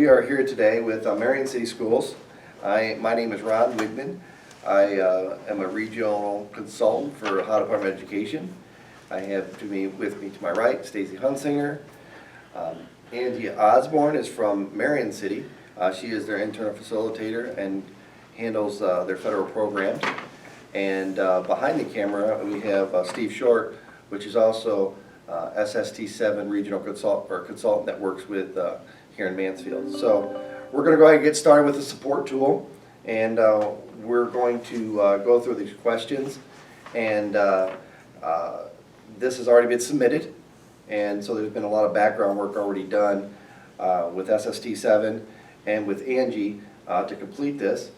We are here today with Marion City Schools. My name is Ron Widman. I am a regional consultant for Ohio Department of Education. I have with me to my right, Stacy Hunsinger. Angie Osborne is from Marion City. She is their internal facilitator and handles their federal programs. And behind the camera, we have Steve Short, which is also SST7 regional consultant that works with here in Mansfield. So we're going to go ahead and get started with the support tool, and we're going to go through these questions. And this has already been submitted, and so there's been a lot of background work already done with SST7 and with Angie to complete this.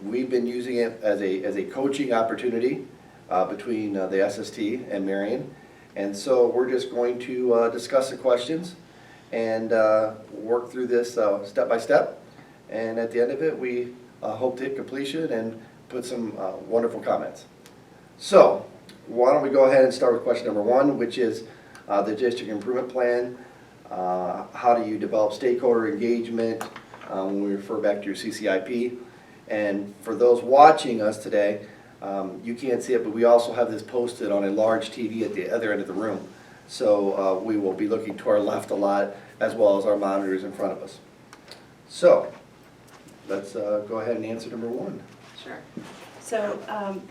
We've been using it as a coaching opportunity between the SST and Marion, and so we're just going to discuss the questions and work through this step by step, and at the end of it we hope to hit completion and put some wonderful comments. So why don't we go ahead and start with question number one, which is the district improvement plan. How do you develop stakeholder engagement when we refer back to your CCIP? And for those watching us today, you can't see it, but we also have this posted on a large TV at the other end of the room. So we will be looking to our left a lot, as well as our monitors in front of us. So let's go ahead and answer number one. Sure. So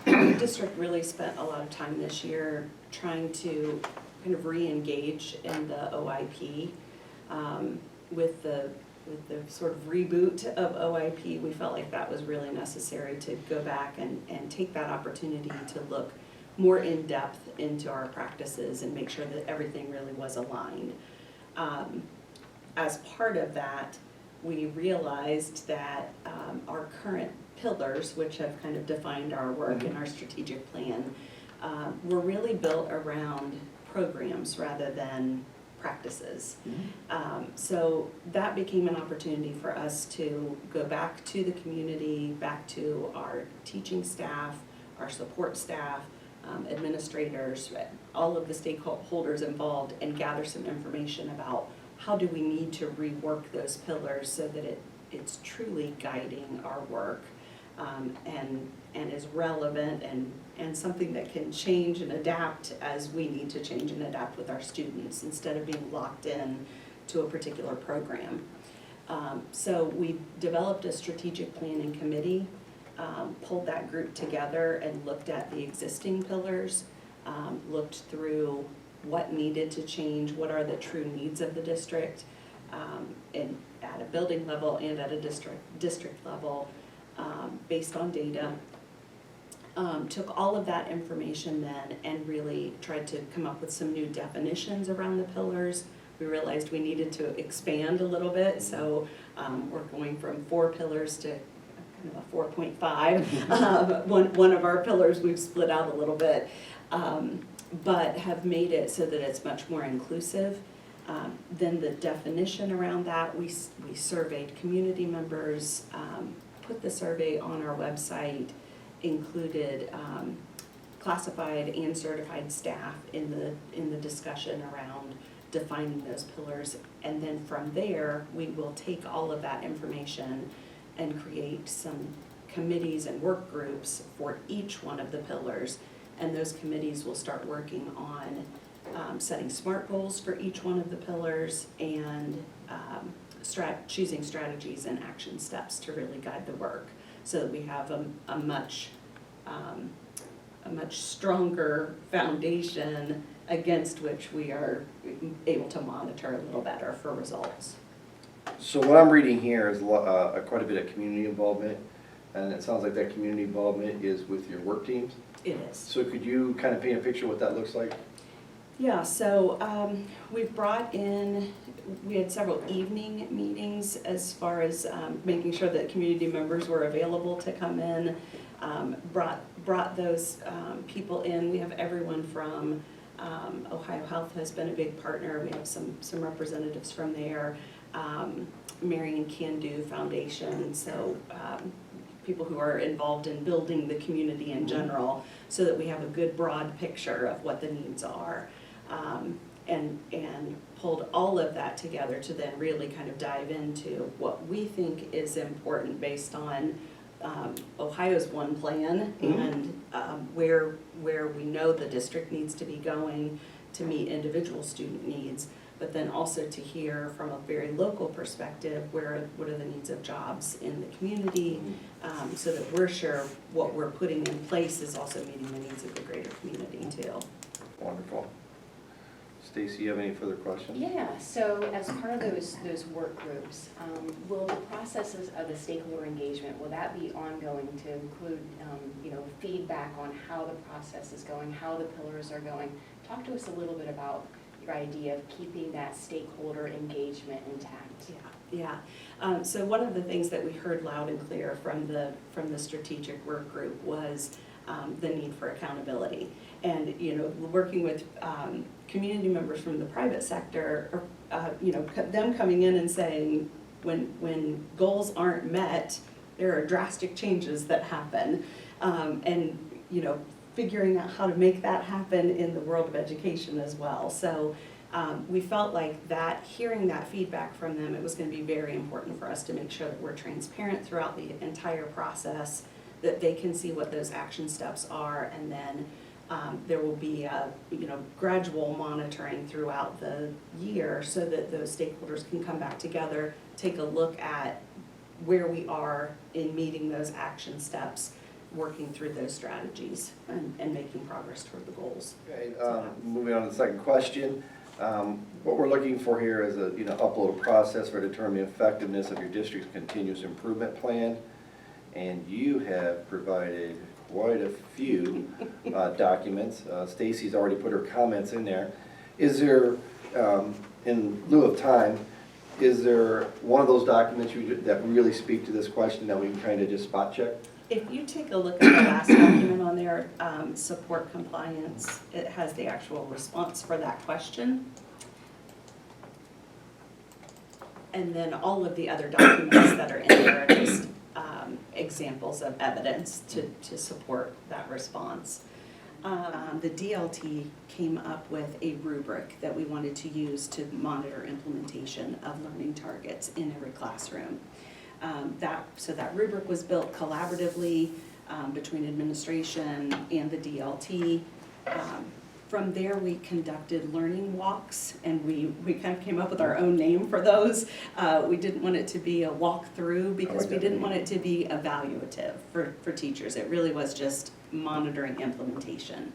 the district really spent a lot of time this year trying to kind of re-engage in the OIP. With the sort of reboot of OIP, we felt like that was really necessary to go back and take that opportunity to look more in depth into our practices and make sure that everything really was aligned. As part of that, we realized that our current pillars, which have kind of defined our work and our strategic plan, were really built around programs rather than practices. So that became an opportunity for us to go back to the community, back to our teaching staff, our support staff, administrators, all of the stakeholders involved, and gather some information about how do we need to rework those pillars so that it's truly guiding our work and is relevant and something that can change and adapt as we need to change and adapt with our students instead of being locked in to a particular program. So we developed a strategic planning committee, pulled that group together and looked at the existing pillars, looked through what needed to change, what are the true needs of the district, at a building level and at a district level, based on data. Took all of that information then and really tried to come up with some new definitions around the pillars. We realized we needed to expand a little bit, so we're going from 4 pillars to kind of a 4.5. One of our pillars we've split out a little bit, but have made it so that it's much more inclusive. Then the definition around that, we surveyed community members, put the survey on our website, included classified and certified staff in the discussion around defining those pillars, and then from there we will take all of that information and create some committees and work groups for each one of the pillars, and those committees will start working on setting SMART goals for each one of the pillars and choosing strategies and action steps to really guide the work, so that we have a much stronger foundation against which we are able to monitor a little better for results. So what I'm reading here is quite a bit of community involvement, and it sounds like that community involvement is with your work teams? It is. So could you kind of paint a picture of what that looks like? Yeah, so we've brought in, we had several evening meetings as far as making sure that community members were available to come in, brought those people in. We have everyone from Ohio Health has been a big partner. We have some representatives from there. Marion Can Do Foundation, so people who are involved in building the community in general, so that we have a good broad picture of what the needs are. and pulled all of that together to then really kind of dive into what we think is important based on Ohio's one plan and where we know the district needs to be going to meet individual student needs, but then also to hear from a very local perspective what are the needs of jobs in the community, so that we're sure what we're putting in place is also meeting the needs of the greater community too. Wonderful. Stacy, you have any further questions? Yeah, so as part of those work groups, will the processes of the stakeholder engagement, will that be ongoing to include, feedback on how the process is going, how the pillars are going? Talk to us a little bit about your idea of keeping that stakeholder engagement intact. Yeah. So one of the things that we heard loud and clear from the strategic work group was the need for accountability. And, working with community members from the private sector, them coming in and saying, when goals aren't met, there are drastic changes that happen. And, figuring out how to make that happen in the world of education as well. So we felt like that, hearing that feedback from them, it was going to be very important for us to make sure that we're transparent throughout the entire process, that they can see what those action steps are, and then there will be a gradual monitoring throughout the year so that those stakeholders can come back together, take a look at where we are in meeting those action steps, working through those strategies, and making progress toward the goals. Okay, moving on to the second question. What we're looking for here is a upload process for determining effectiveness of your district's continuous improvement plan. And you have provided quite a few documents. Stacy's already put her comments in there. Is there, in lieu of time, is there one of those documents that really speak to this question that we can kind of just spot check? If you take a look at the last document on there, support compliance, it has the actual response for that question. And then all of the other documents that are in there are just examples of evidence to support that response. The DLT came up with a rubric that we wanted to use to monitor implementation of learning targets in every classroom. So that rubric was built collaboratively between administration and the DLT. From there, we conducted learning walks, and we kind of came up with our own name for those. We didn't want it to be a walkthrough because we didn't want it to be evaluative for teachers. It really was just monitoring implementation.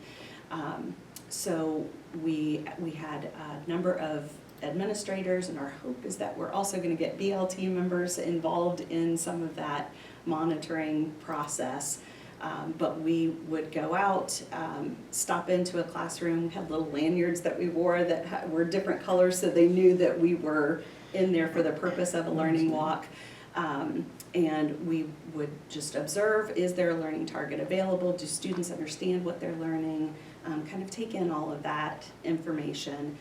So we had a number of administrators, and our hope is that we're also going to get BLT members involved in some of that monitoring process. But we would go out, stop into a classroom, had little lanyards that we wore that were different colors so they knew that we were in there for the purpose of a learning walk. And we would just observe, is there a learning target available? Do students understand what they're learning? Kind of take in all of that information.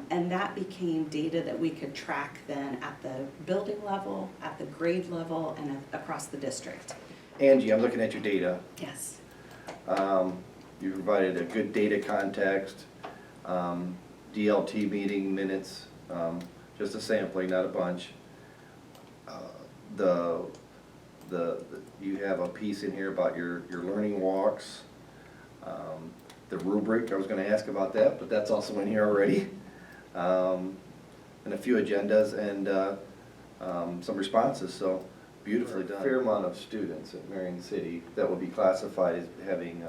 And that became data that we could track then at the building level, at the grade level, and across the district. Angie, I'm looking at your data. Yes. You provided a good data context, DLT meeting minutes, just a sampling, not a bunch. You have a piece in here about your learning walks, the rubric. I was going to ask about that, but that's also in here already. And a few agendas and some responses. So. Beautifully done. A fair amount of students at Marion City that will be classified as having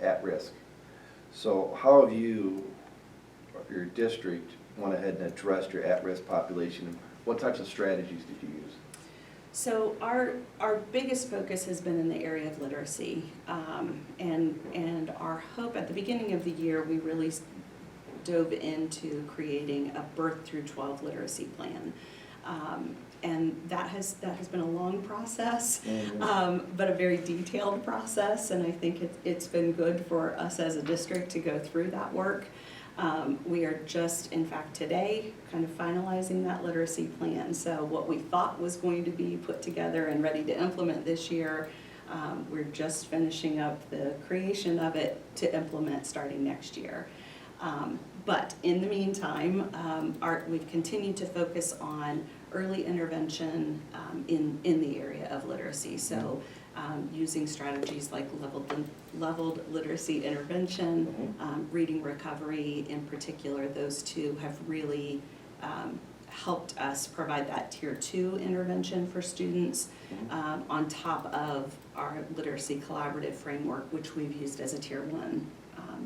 at risk. So how have you, or your district, went ahead and addressed your at-risk population? What types of strategies did you use? So our biggest focus has been in the area of literacy, and our hope at the beginning of the year, we really dove into creating a birth through 12 literacy plan. And that has been a long process, but a very detailed process, and I think it's been good for us as a district to go through that work. We are just, in fact, today, kind of finalizing that literacy plan. So what we thought was going to be put together and ready to implement this year, we're just finishing up the creation of it to implement starting next year. But in the meantime, we've continued to focus on early intervention in the area of literacy. So using strategies like leveled literacy intervention, reading recovery in particular, those two have really helped us provide that tier 2 intervention for students on top of our literacy collaborative framework, which we've used as a tier 1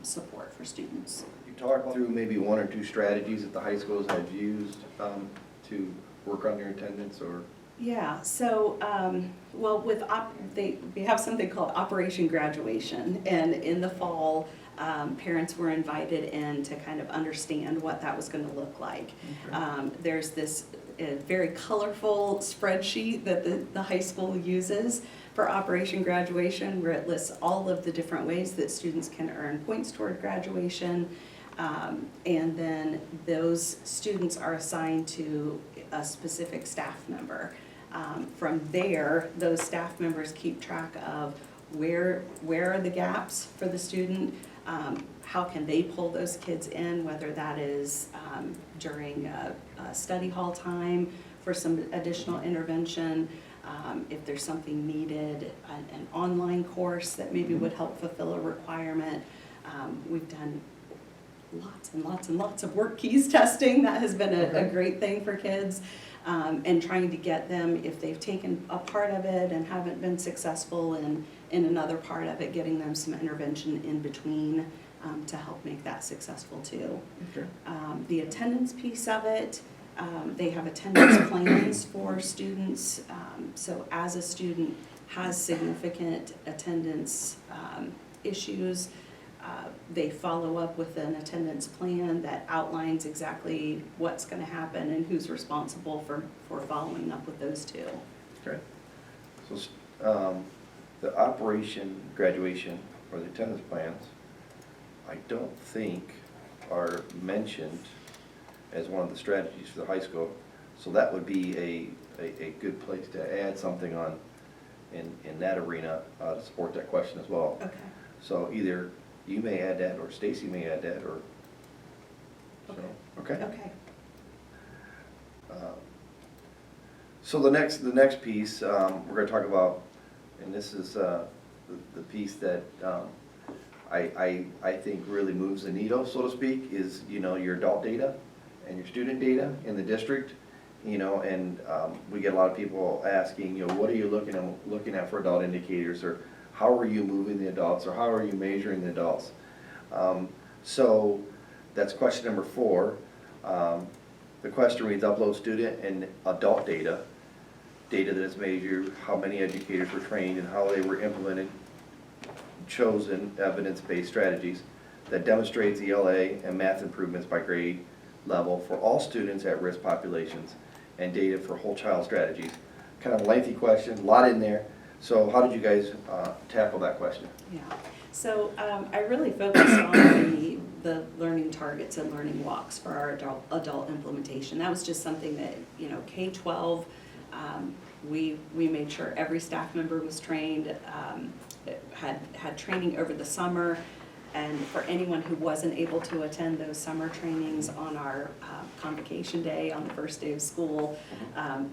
support for students. You talk through maybe 1 or 2 strategies that the high schools have used to work on your attendance, or? Yeah, so, well, we have something called Operation Graduation, and in the fall, parents were invited in to kind of understand what that was going to look like. Okay. There's this very colorful spreadsheet that the high school uses for Operation Graduation, where it lists all of the different ways that students can earn points toward graduation. And then those students are assigned to a specific staff member. From there, those staff members keep track of where are the gaps for the student, how can they pull those kids in, whether that is during a study hall time for some additional intervention, if there's something needed, an online course that maybe would help fulfill a requirement. We've done lots and lots and lots of work keys testing. That has been a great thing for kids. And trying to get them, if they've taken a part of it and haven't been successful in another part of it, getting them some intervention in between to help make that successful too. Okay. The attendance piece of it, they have attendance plans for students. So as a student has significant attendance issues, they follow up with an attendance plan that outlines exactly what's going to happen and who's responsible for following up with those two. Okay. So the Operation Graduation or the attendance plans, I don't think are mentioned as one of the strategies for the high school. So that would be a good place to add something on in that arena to support that question as well. Okay. So either you may add that, or Stacy may add that, or, so, okay? Okay. So the next piece, we're gonna talk about, and this is the piece that I think really moves the needle, so to speak, is, your adult data and your student data in the district, and we get a lot of people asking, what are you looking at for adult indicators, or how are you moving the adults, or how are you measuring the adults? So that's question number 4. The question reads, upload student and adult data that is measured, how many educators were trained, and how they were implemented, chosen evidence-based strategies that demonstrates ELA and math improvements by grade level for all students at risk populations, and data for whole child strategies. Kind of a lengthy question, a lot in there. So how did you guys tackle that question? Yeah, so I really focused on the learning targets and learning walks for our adult implementation. That was just something that, K-12, we made sure every staff member was trained, had training over the summer, and for anyone who wasn't able to attend those summer trainings on our convocation day, on the first day of school,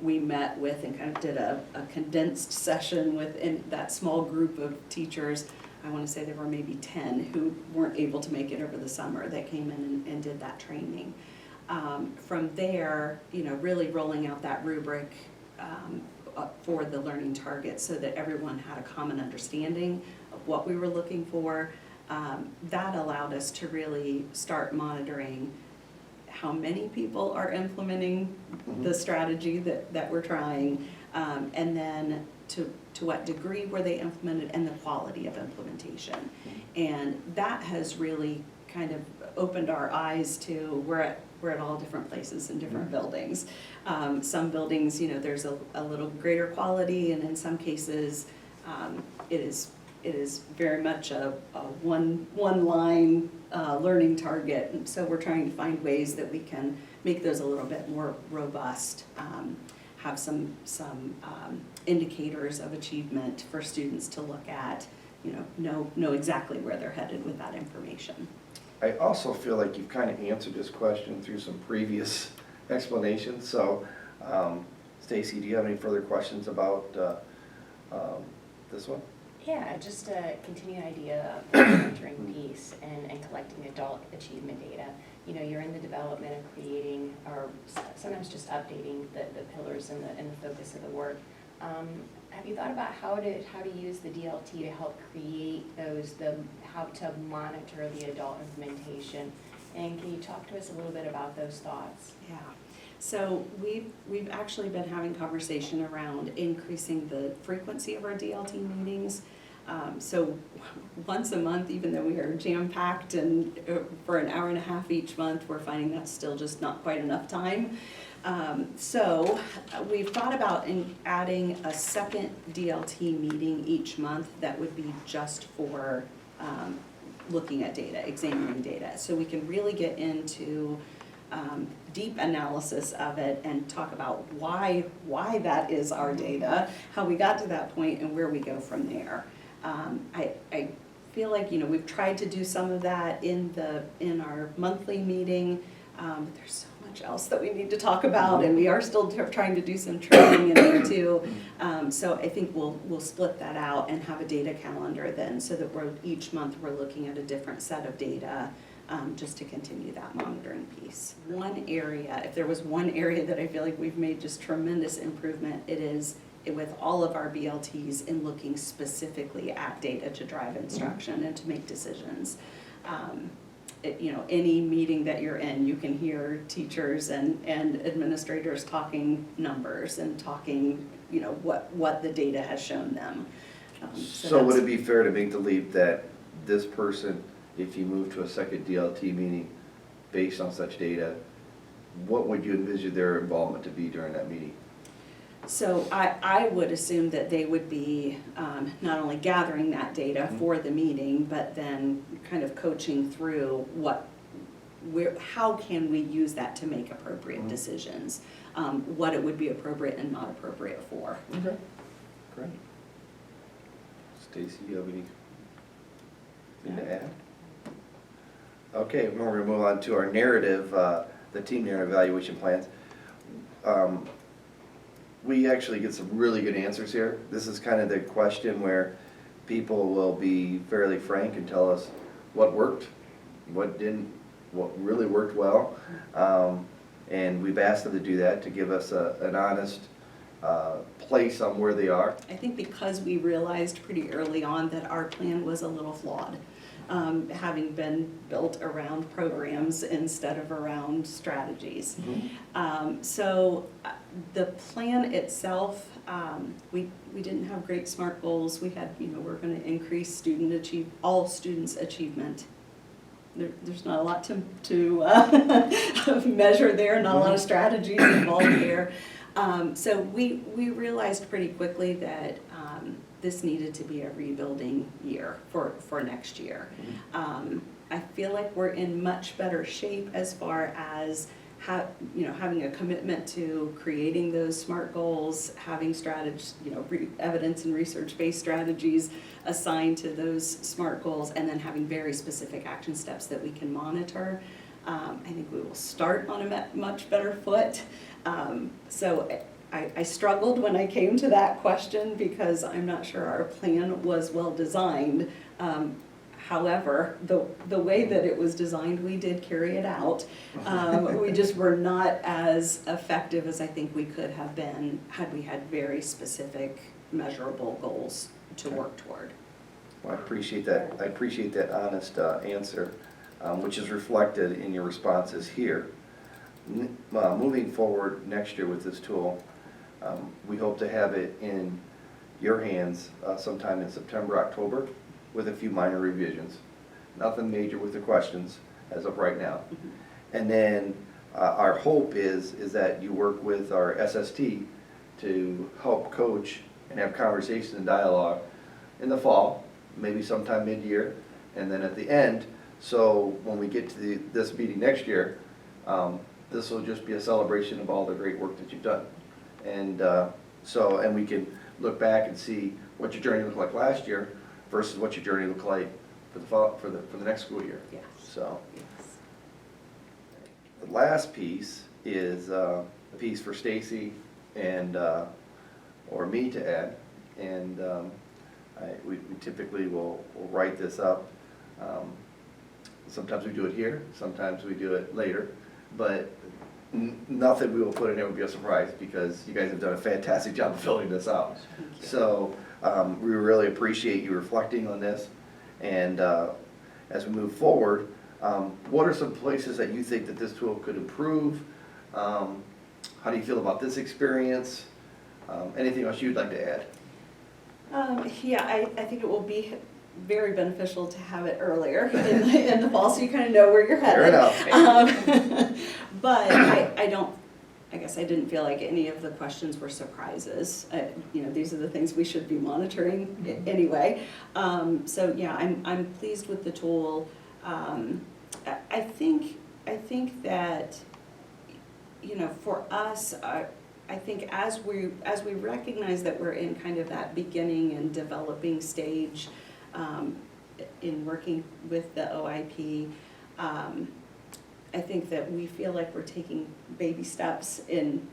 we met with and kind of did a condensed session within that small group of teachers. I want to say there were maybe 10 who weren't able to make it over the summer that came in and did that training. From there, really rolling out that rubric for the learning targets so that everyone had a common understanding of what we were looking for. That allowed us to really start monitoring how many people are implementing the strategy that we're trying, and then to what degree were they implemented, and the quality of implementation. And that has really kind of opened our eyes to we're at all different places in different buildings. Some buildings, there's a little greater quality, and in some cases, it is very much a one-line learning target. And so we're trying to find ways that we can make those a little bit more robust, have some indicators of achievement for students to look at, know exactly where they're headed with that information. I also feel like you've kind of answered this question through some previous explanations, so, Stacy, do you have any further questions about, this one? Yeah, just a continued idea of the monitoring piece and collecting adult achievement data. You know, you're in the development of creating, or sometimes just updating the pillars and the focus of the work. Have you thought about how to use the DLT to help create how to monitor the adult implementation? And can you talk to us a little bit about those thoughts? Yeah, so we've actually been having conversation around increasing the frequency of our DLT meetings. So once a month, even though we are jam-packed and for an hour and a half each month, we're finding that's still just not quite enough time. So we've thought about adding a second DLT meeting each month that would be just for looking at data, examining data. So we can really get into deep analysis of it and talk about why that is our data, how we got to that point, and where we go from there. I feel like, you know, we've tried to do some of that in our monthly meeting, but there's so much else that we need to talk about, and we are still trying to do some training in there too. So I think we'll split that out and have a data calendar then, so that each month we're looking at a different set of data, just to continue that monitoring piece. One area, if there was one area that I feel like we've made just tremendous improvement, it is with all of our BLTs in looking specifically at data to drive instruction and to make decisions. You know, any meeting that you're in, you can hear teachers and administrators talking numbers and talking, you know, what the data has shown them. So would it be fair to make the leap that this person, if you move to a second DLT meeting based on such data, what would you envision their involvement to be during that meeting? So I would assume that they would be not only gathering that data for the meeting, but then kind of coaching through how can we use that to make appropriate decisions, what it would be appropriate and not appropriate for. Okay, great. Stacy, do you have anything to add? Okay, we're going to move on to our narrative, the team narrative evaluation plans. We actually get some really good answers here. This is kind of the question where people will be fairly frank and tell us what worked, what didn't, what really worked well. And we've asked them to do that, to give us an honest place on where they are. I think because we realized pretty early on that our plan was a little flawed, having been built around programs instead of around strategies. So the plan itself, we didn't have great SMART goals. We had, you know, we're going to increase all students' achievement. There's not a lot to measure there, not a lot of strategies involved there. So we realized pretty quickly that this needed to be a rebuilding year for next year. I feel like we're in much better shape as far as having a commitment to creating those SMART goals, having strategies, evidence and research-based strategies assigned to those SMART goals, and then having very specific action steps that we can monitor. I think we will start on a much better foot. So I struggled when I came to that question because I'm not sure our plan was well designed. However, the way that it was designed, we did carry it out. We just were not as effective as I think we could have been had we had very specific, measurable goals to work toward. Well, I appreciate that. I appreciate that honest answer, which is reflected in your responses here. Moving forward next year with this tool, we hope to have it in your hands sometime in September, October, with a few minor revisions. Nothing major with the questions as of right now. And then our hope is that you work with our SST to help coach and have conversation and dialogue in the fall, maybe sometime mid-year, and then at the end, so when we get to this meeting next year, this will just be a celebration of all the great work that you've done. And and we can look back and see what your journey looked like last year versus what your journey looked like for the next school year. Yes. So, Yes. the last piece is a piece for Stacy and, or me to add. And we typically will write this up. Sometimes we do it here, sometimes we do it later, but nothing we will put in there will be a surprise because you guys have done a fantastic job of filling this out. Thank you. So we really appreciate you reflecting on this. And as we move forward, what are some places that you think that this tool could improve? How do you feel about this experience? Anything else you'd like to add? Yeah, I think it will be very beneficial to have it earlier in the fall, so you kind of know where you're headed. Fair enough. But I guess I didn't feel like any of the questions were surprises. You know, these are the things we should be monitoring anyway. So yeah, I'm pleased with the tool. I think that, you know, for us, I think as we recognize that we're in kind of that beginning and developing stage in working with the OIP, I think that we feel like we're taking baby steps in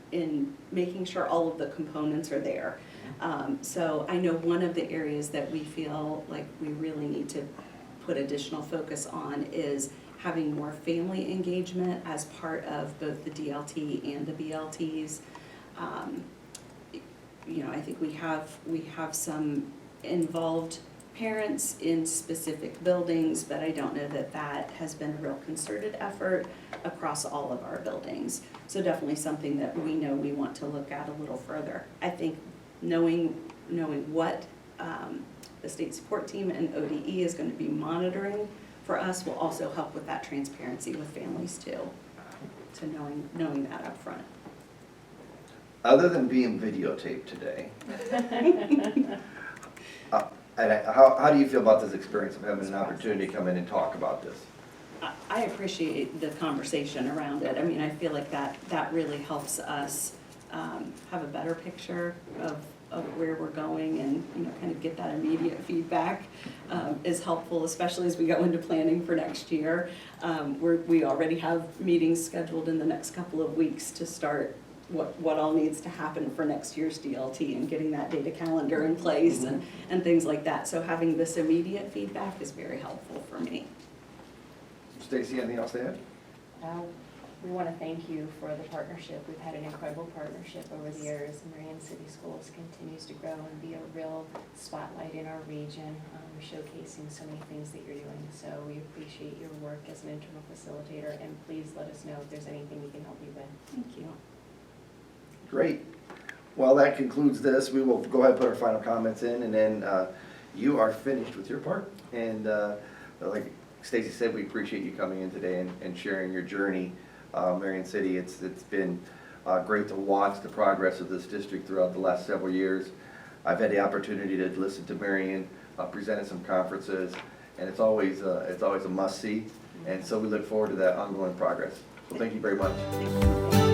making sure all of the components are there. So I know one of the areas that we feel like we really need to put additional focus on is having more family engagement as part of both the DLT and the BLTs. You know, I think we have some involved parents in specific buildings, but I don't know that that has been a real concerted effort across all of our buildings. So definitely something that we know we want to look at a little further. I think knowing what the state support team and ODE is going to be monitoring for us will also help with that transparency with families too. So knowing that up front. Other than being videotaped today, and how do you feel about this experience of having an opportunity to come in and talk about this? I appreciate the conversation around it. I mean, I feel like that really helps us have a better picture of where we're going, and, you know, kind of get that immediate feedback is helpful, especially as we go into planning for next year. We already have meetings scheduled in the next couple of weeks to start what all needs to happen for next year's DLT and getting that data calendar in place and things like that. So having this immediate feedback is very helpful for me. Stacy, anything else to add? We want to thank you for the partnership. We've had an incredible partnership over the years. Marion City Schools continues to grow and be a real spotlight in our region, showcasing so many things that you're doing. So we appreciate your work as an internal facilitator, and please let us know if there's anything we can help you with. Thank you. Great. Well, that concludes this. We will go ahead and put our final comments in, and then you are finished with your part. And like Stacy said, we appreciate you coming in today and sharing your journey. Marion City, it's been great to watch the progress of this district throughout the last several years. I've had the opportunity to listen to Marion present at some conferences, and it's always a must-see. And so we look forward to that ongoing progress. So thank you very much. Thank you.